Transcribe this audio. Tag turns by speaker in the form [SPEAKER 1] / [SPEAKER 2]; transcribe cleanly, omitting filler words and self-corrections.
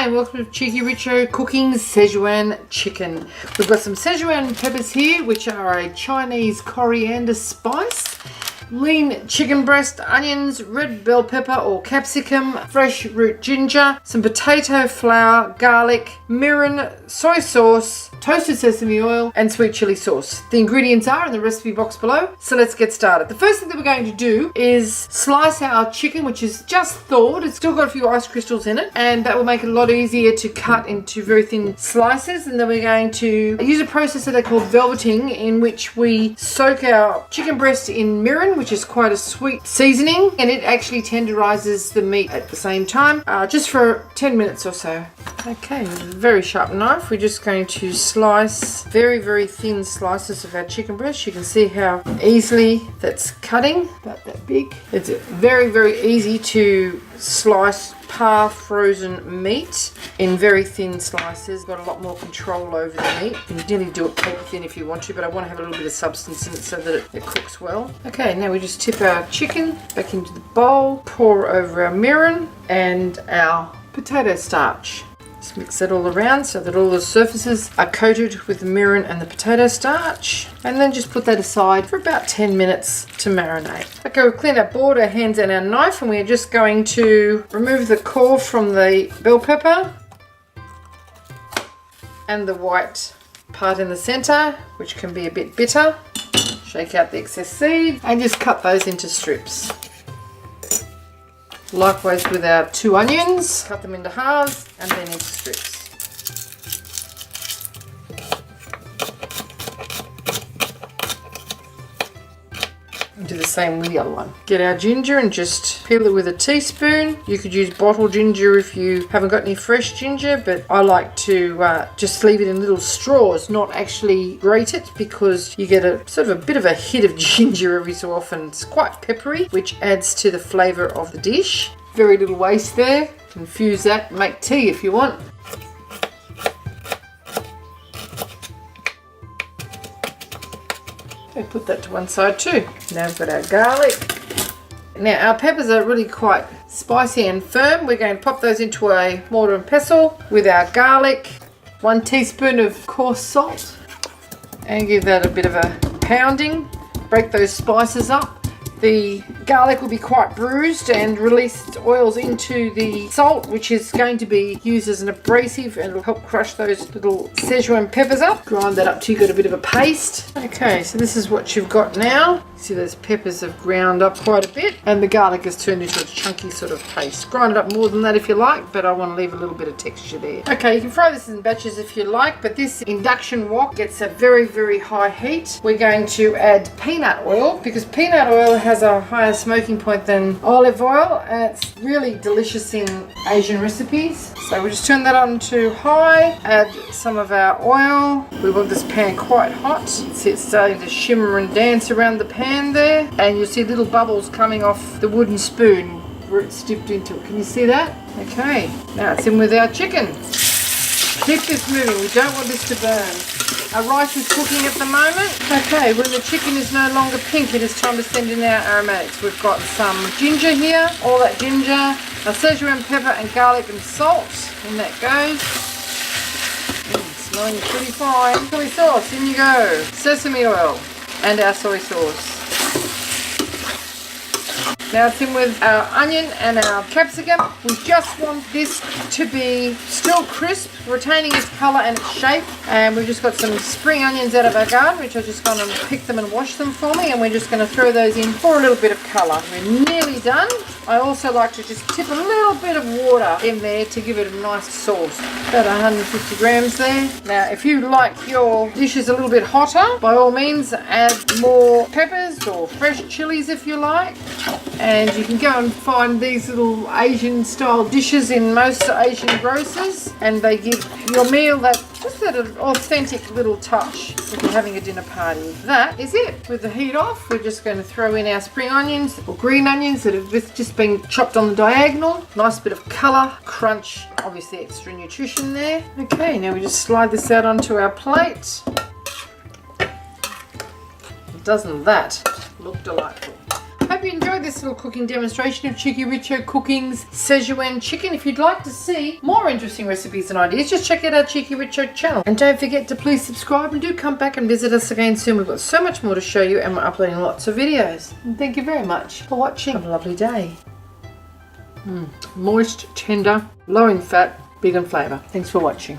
[SPEAKER 1] and welcome to cheekyricho cooking Szechuan chicken. We've got some Szechuan peppers here, which are a Chinese coriander spice, lean chicken breast, onions, red bell pepper or capsicum, fresh root ginger, some potato flour, garlic, mirin, soy sauce, toasted sesame oil and sweet chili sauce. The ingredients are in the recipe box below, so let's get started. The first thing that we're going to do is slice our chicken, which is just thawed. It's still got a few ice crystals in it, and that will make it a lot easier to cut into very thin slices. And then we're going to use a process that they call velveting, in which we soak our chicken breast in mirin, which is quite a sweet seasoning, and it actually tenderizes the meat at the same time, just for 10 minutes or so. Okay, with a very sharp knife, we're just going to slice very thin slices of our chicken breast. You can see how easily that's cutting, about that big. It's very easy to slice par frozen meat in very thin slices. Got a lot more control over the meat. You can nearly do it paper thin if you want to, but I want to have a little bit of substance in it so that it cooks well. Okay, now we just tip our chicken back into the bowl, pour over our mirin and our potato starch. Just mix that all around so that all the surfaces are coated with the mirin and the potato starch, and then just put that aside for about 10 minutes to marinate. Okay, we've cleaned our board, our hands and our knife, and we're just going to remove the core from the bell pepper and the white part in the center, which can be a bit bitter. Shake out the excess seed and just cut those into strips. Likewise with our 2 onions, cut them into halves and then into strips. And do the same with the other one. Get our ginger and just peel it with a teaspoon. You could use bottled ginger if you haven't got any fresh ginger, but I like to just leave it in little straws, not actually grate it, because you get a sort of a bit of a hit of ginger every so often. It's quite peppery, which adds to the flavour of the dish. Very little waste there. Infuse that, make tea if you want. Okay, put that to one side too. Now we've got our garlic. Now our peppers are really quite spicy and firm. We're going to pop those into a mortar and pestle with our garlic, 1 teaspoon of coarse salt, and give that a bit of a pounding. Break those spices up. The garlic will be quite bruised and release its oils into the salt, which is going to be used as an abrasive, and it'll help crush those little Szechuan peppers up. Grind that up till you've got a bit of a paste. Okay, so this is what you've got now. See, those peppers have ground up quite a bit, and the garlic has turned into a chunky sort of paste. Grind it up more than that if you like, but I want to leave a little bit of texture there. Okay, you can fry this in batches if you like, but this induction wok gets a very high heat. We're going to add peanut oil, because peanut oil has a higher smoking point than olive oil, and it's really delicious in Asian recipes. So we'll just turn that on to high, add some of our oil. We want this pan quite hot. See, it's starting to shimmer and dance around the pan there, and you'll see little bubbles coming off the wooden spoon where it's dipped into it. Can you see that? Okay, now it's in with our chicken. Keep this moving, we don't want this to burn. Our rice is cooking at the moment. Okay, when the chicken is no longer pink, it is time to send in our aromatics. We've got some ginger here, all that ginger, our Szechuan pepper and garlic and salt, and that goes. Smelling pretty fine. Chili sauce, in you go. Sesame oil and our soy sauce. Now it's in with our onion and our capsicum. We just want this to be still crisp, retaining its colour and its shape. And we've just got some spring onions out of our garden, which I've just gone and picked them and washed them for me. And we're just going to throw those in for a little bit of colour. We're nearly done. I also like to just tip a little bit of water in there to give it a nice sauce. About 150 grams there. Now, if you like your dishes a little bit hotter, by all means add more peppers or fresh chilies if you like. And you can go and find these little Asian style dishes in most Asian grocers, and they give your meal that authentic little touch if you're having a dinner party. That is it. With the heat off, we're just going to throw in our spring onions or green onions that have just been chopped on the diagonal. Nice bit of colour, crunch, obviously extra nutrition there. Okay, now we just slide this out onto our plate. Doesn't that look delightful? Hope you enjoyed this little cooking demonstration of Cheekyricho Cooking's Szechuan Chicken. If you'd like to see more interesting recipes and ideas, just check out our Cheekyricho channel. And don't forget to please subscribe, and do come back and visit us again soon. We've got so much more to show you, and we're uploading lots of videos. And thank you very much for watching. Have a lovely day. Moist, tender, low in fat, big in flavour. Thanks for watching.